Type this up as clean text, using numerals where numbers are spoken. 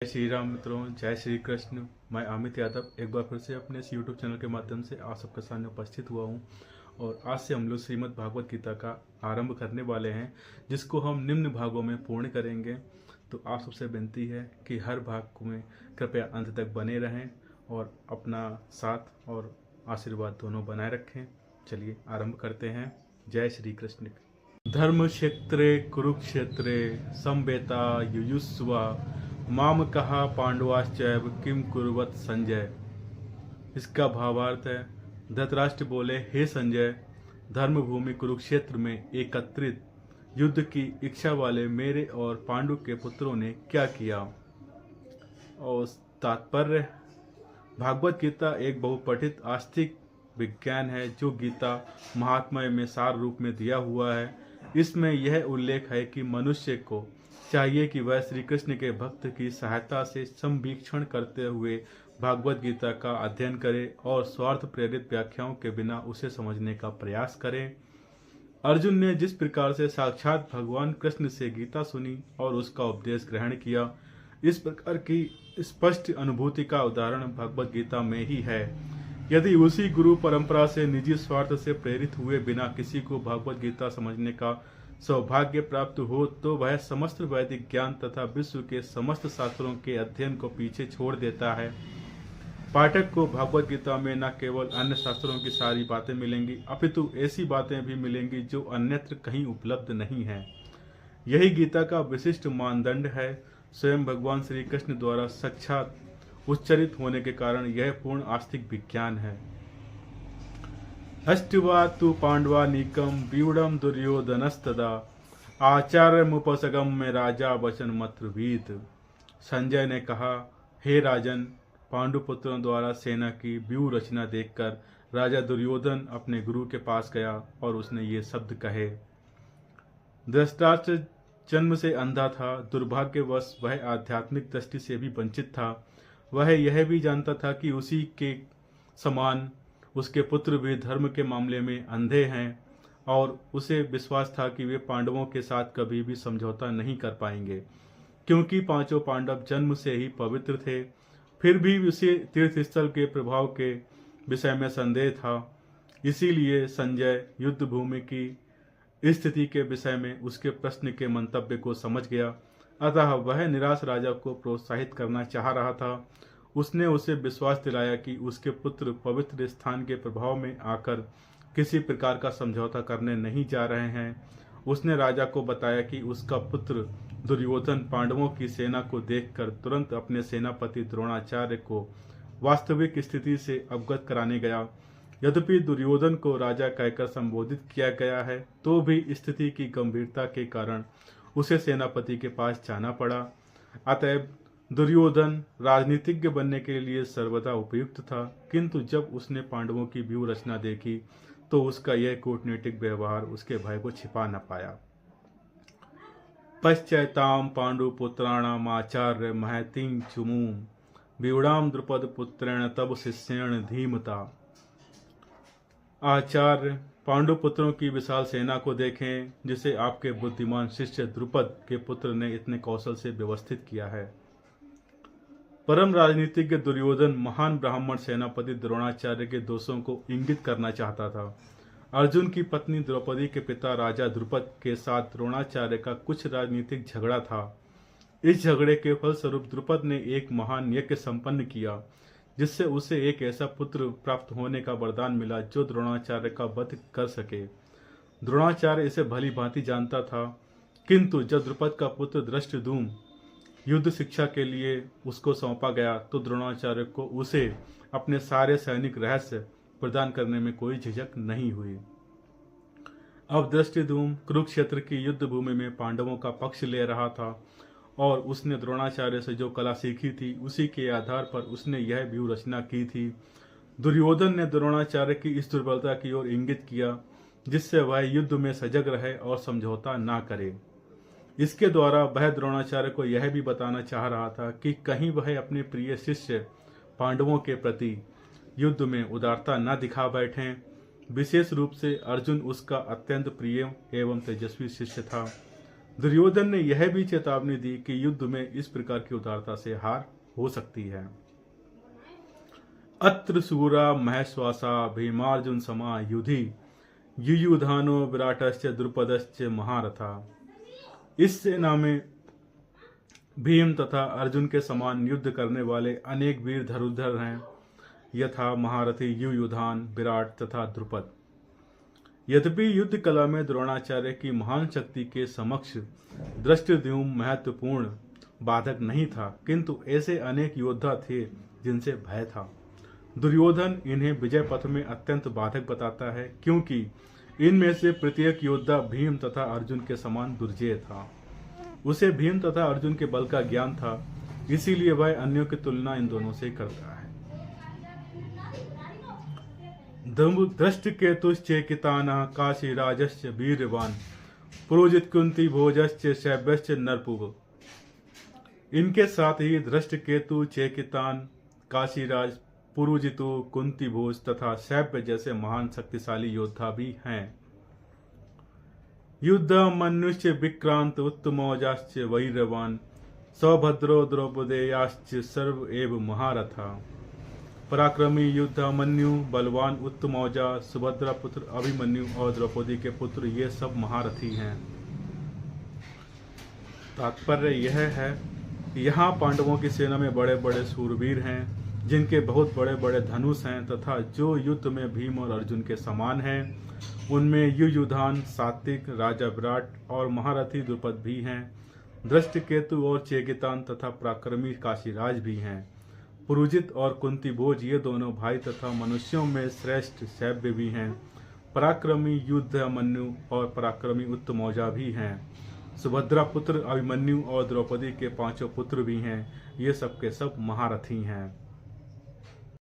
जय श्री राम मित्रों, जय श्री कृष्ण। मैं अमित यादव एक बार फिर से अपने इस यूट्यूब चैनल के माध्यम से आप सबके सामने उपस्थित हुआ हूं। और आज से हम लोग श्रीमद् भागवत गीता का आरंभ करने वाले हैं, जिसको हम निम्न भागों में पूर्ण करेंगे। तो आप सबसे विनती है कि हर भाग में कृपया अंत तक बने रहें और अपना साथ और आशीर्वाद दोनों बनाए रखें। चलिए आरंभ करते हैं। जय श्री कृष्ण। धर्म क्षेत्रे कुरुक्षेत्रे समवेता युयुस्वा माम कहा पांडवाश्चैव किम कुर्वत संजय। इसका भावार्थ है, धृतराष्ट्र बोले, हे संजय, धर्मभूमि कुरुक्षेत्र में एकत्रित युद्ध की इच्छा वाले मेरे और पांडु के पुत्रों ने क्या किया। और तात्पर्य, भागवत गीता एक बहुपठित आस्तिक विज्ञान है जो गीता महात्म्य में सार रूप में दिया हुआ है। इसमें यह उल्लेख है कि मनुष्य को चाहिए कि वह श्री कृष्ण के भक्त की सहायता से संवीक्षण करते हुए भागवत गीता का अध्ययन करे और स्वार्थ प्रेरित व्याख्याओं के बिना उसे समझने का प्रयास करे। अर्जुन ने जिस प्रकार से साक्षात भगवान कृष्ण से गीता सुनी और उसका उपदेश ग्रहण किया, इस प्रकार की स्पष्ट अनुभूति का उदाहरण भगवत गीता में ही है। यदि उसी गुरु परंपरा से निजी स्वार्थ से प्रेरित हुए बिना किसी को भगवत गीता समझने का सौभाग्य प्राप्त हो तो वह समस्त वैदिक ज्ञान तथा विश्व के समस्त शास्त्रों के अध्ययन को पीछे छोड़ देता है। पाठक को भगवत गीता में न केवल अन्य शास्त्रों की सारी बातें मिलेंगी, अपितु ऐसी बातें भी मिलेंगी जो अन्यत्र कहीं उपलब्ध नहीं है। यही गीता का विशिष्ट मानदंड है। स्वयं भगवान श्री कृष्ण द्वारा साक्षात उच्चरित होने के कारण यह पूर्ण आस्तिक विज्ञान है। अष्टवा तु पांडवानीकम व्यूढ़ दुर्योधनस्तदा आचार्य मुपसगम में राजा वचन मत्रवीत। संजय ने कहा, हे राजन, पांडुपुत्रों द्वारा सेना की व्यूह रचना देखकर राजा दुर्योधन अपने गुरु के पास गया और उसने ये शब्द कहे। धृतराष्ट्र जन्म से अंधा था, दुर्भाग्यवश वह आध्यात्मिक दृष्टि से भी वंचित था। वह यह भी जानता था कि उसी के समान उसके पुत्र भी धर्म के मामले में अंधे हैं और उसे विश्वास था कि वे पांडवों के साथ कभी भी समझौता नहीं कर पाएंगे, क्योंकि पांचों पांडव जन्म से ही पवित्र थे। फिर भी उसे तीर्थस्थल के प्रभाव के विषय में संदेह था। इसीलिए संजय युद्ध भूमि की स्थिति के विषय में उसके प्रश्न के मंतव्य को समझ गया। अतः वह निराश राजा को प्रोत्साहित करना चाह रहा था। उसने उसे विश्वास दिलाया कि उसके पुत्र पवित्र स्थान के प्रभाव में आकर किसी प्रकार का समझौता करने नहीं जा रहे हैं। उसने राजा को बताया कि उसका पुत्र दुर्योधन पांडवों की सेना को देखकर तुरंत अपने सेनापति द्रोणाचार्य को वास्तविक स्थिति से अवगत कराने गया। यद्यपि दुर्योधन को राजा कहकर संबोधित किया गया है, तो भी स्थिति की गंभीरता के कारण उसे सेनापति के पास जाना पड़ा। अतएव दुर्योधन राजनीतिज्ञ बनने के लिए सर्वदा उपयुक्त था, किंतु जब उसने पांडवों की व्यूह रचना देखी तो उसका यह कूटनीतिक व्यवहार उसके भय को छिपा न पाया। पश्चैताम पांडुपुत्राणाम आचार्य महतीं चुमूम व्यूढ़ाम द्रुपद पुत्रेण तब शिष्येण धीमता। आचार्य पांडुपुत्रों की विशाल सेना को देखें, जिसे आपके बुद्धिमान शिष्य द्रुपद के पुत्र ने इतने कौशल से व्यवस्थित किया है। परम राजनीतिज्ञ दुर्योधन महान ब्राह्मण सेनापति द्रोणाचार्य के दोषों को इंगित करना चाहता था। अर्जुन की पत्नी द्रौपदी के पिता राजा द्रुपद के साथ द्रोणाचार्य का कुछ राजनीतिक झगड़ा था। इस झगड़े के फलस्वरूप द्रुपद ने एक महान यज्ञ संपन्न किया, जिससे उसे एक ऐसा पुत्र प्राप्त होने का वरदान मिला जो द्रोणाचार्य का वध कर सके। द्रोणाचार्य इसे भली भांति जानता था, किंतु जब द्रुपद का पुत्र धृष्टद्युम्न युद्ध शिक्षा के लिए उसको सौंपा गया तो द्रोणाचार्य को उसे अपने सारे सैनिक रहस्य प्रदान करने में कोई झिझक नहीं हुई। अब धृष्टद्युम्न कुरुक्षेत्र की युद्ध भूमि में पांडवों का पक्ष ले रहा था और उसने द्रोणाचार्य से जो कला सीखी थी उसी के आधार पर उसने यह व्यूह रचना की थी। दुर्योधन ने द्रोणाचार्य की इस दुर्बलता की ओर इंगित किया, जिससे वह युद्ध में सजग रहे और समझौता ना करे। इसके द्वारा वह द्रोणाचार्य को यह भी बताना चाह रहा था कि कहीं वह अपने प्रिय शिष्य पांडवों के प्रति युद्ध में उदारता न दिखा बैठें। विशेष रूप से अर्जुन उसका अत्यंत प्रिय एवं तेजस्वी शिष्य था। दुर्योधन ने यह भी चेतावनी दी कि युद्ध में इस प्रकार की उदारता से हार हो सकती है। अत्र सूरा महेश्वासा भीमार्जुन समा युधि युयुधानो विराटश्च द्रुपदश्च महारथा। इस सेना में भीम तथा अर्जुन के समान युद्ध करने वाले अनेक वीर धनुर्धर हैं, यथा महारथी युयुधान, विराट तथा द्रुपद। यद्यपि युद्ध कला में द्रोणाचार्य की महान शक्ति के समक्ष धृष्टद्युम्न महत्वपूर्ण बाधक नहीं था, किंतु ऐसे अनेक योद्धा थे जिनसे भय था। दुर्योधन इन्हें विजय पथ में अत्यंत बाधक बताता है, क्योंकि इनमें से प्रत्येक योद्धा भीम तथा अर्जुन के समान दुर्जेय था। उसे भीम तथा अर्जुन के बल का ज्ञान था, इसीलिए वह अन्यों की तुलना इन दोनों से करता है। धृष्टकेतुश्चेकितानः काशीराजश्च वीर्यवान पुरोजित कुंती भोजश्च शैब्यश्च नरपुव। इनके साथ ही धृष्टकेतु, चेकितान, काशीराज, पुरुजितु, कुंती भोज तथा शैब्य जैसे महान शक्तिशाली योद्धा भी हैं। युद्ध मनुष्च विक्रांत उत्तमौजाश्च वैरवान सौभद्रो द्रौपदेयाश्च सर्व एव महारथा। पराक्रमी युद्धामन्यु, बलवान उत्तमौजा, सुभद्रा पुत्र अभिमन्यु और द्रौपदी के पुत्र ये सब महारथी हैं। तात्पर्य यह है कि यहाँ पांडवों की सेना में बड़े बड़े शूरवीर हैं, जिनके बहुत बड़े बड़े धनुष हैं, तथा जो युद्ध में भीम और अर्जुन के समान हैं। उनमें युयुधान, सात्विक, राजा विराट और महारथी द्रुपद भी हैं। धृष्टकेतु और चेकितान तथा पराक्रमी काशीराज भी हैं। पुरुजित और कुंती भोज ये दोनों भाई तथा मनुष्यों में श्रेष्ठ शैब्य भी हैं। पराक्रमी युद्धामन्यु और पराक्रमी उत्तमौजा भी हैं। सुभद्रा पुत्र अभिमन्यु और द्रौपदी के 5 पुत्र भी हैं। ये सब के सब महारथी हैं।